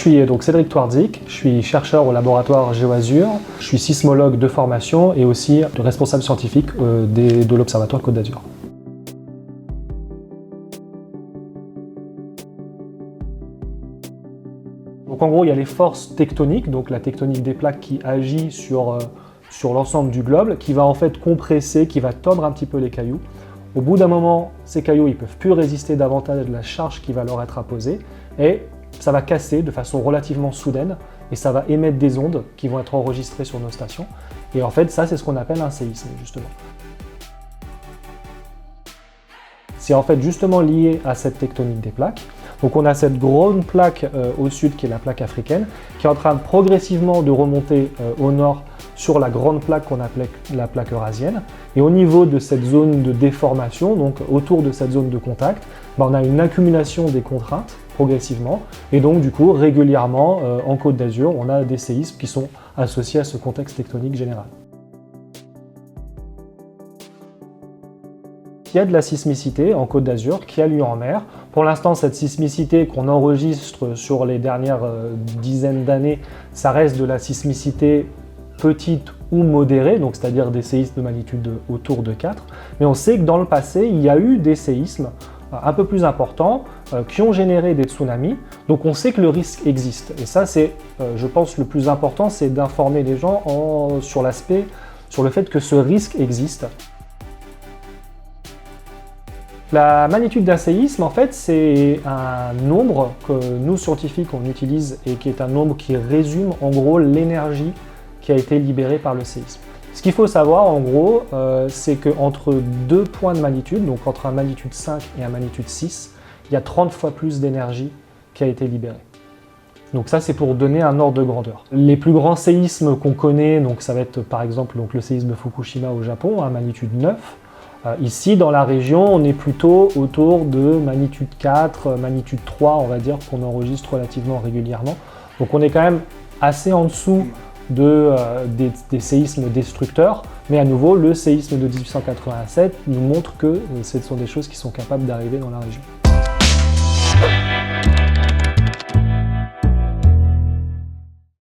suis donc Cédric Twardzik, je suis chercheur au laboratoire GeoAzur, je suis sismologue de formation et aussi responsable scientifique de l'Observatoire Côte d'Azur. Donc en gros, il y a les forces tectoniques, donc la tectonique des plaques qui agit sur l'ensemble du globe, qui va en fait compresser, qui va tordre un petit peu les cailloux. Au bout d'un moment, ces cailloux ne peuvent plus résister davantage de la charge qui va leur être apposée et ça va casser de façon relativement soudaine et ça va émettre des ondes qui vont être enregistrées sur nos stations. Et en fait, ça, c'est ce qu'on appelle un séisme, justement. C'est en fait justement lié à cette tectonique des plaques. Donc on a cette grande plaque au sud qui est la plaque africaine, qui est en train progressivement de remonter au nord sur la grande plaque qu'on appelle la plaque eurasienne. Et au niveau de cette zone de déformation, donc autour de cette zone de contact, on a une accumulation des contraintes progressivement. Et donc du coup, régulièrement, en Côte d'Azur, on a des séismes qui sont associés à ce contexte tectonique général. Il y a de la sismicité en Côte d'Azur qui a lieu en mer. Pour l'instant, cette sismicité qu'on enregistre sur les dernières dizaines d'années, ça reste de la sismicité petite ou modérée, donc c'est-à-dire des séismes de magnitude autour de 4. Mais on sait que dans le passé, il y a eu des séismes un peu plus importants qui ont généré des tsunamis. Donc on sait que le risque existe. Et ça, c'est, je pense, le plus important, c'est d'informer les gens sur le fait que ce risque existe. La magnitude d'un séisme, en fait, c'est un nombre que nous, scientifiques, on utilise et qui est un nombre qui résume, en gros, l'énergie qui a été libérée par le séisme. Ce qu'il faut savoir, en gros, c'est qu'entre deux points de magnitude, donc entre un magnitude 5 et un magnitude 6, il y a 30 fois plus d'énergie qui a été libérée. Donc ça, c'est pour donner un ordre de grandeur. Les plus grands séismes qu'on connaît, donc ça va être par exemple donc, le séisme de Fukushima au Japon, à magnitude 9. Ici, dans la région, on est plutôt autour de magnitude 4, magnitude 3, on va dire, qu'on enregistre relativement régulièrement. Donc on est quand même assez en dessous des séismes destructeurs, mais à nouveau, le séisme de 1887 nous montre que ce sont des choses qui sont capables d'arriver dans la région.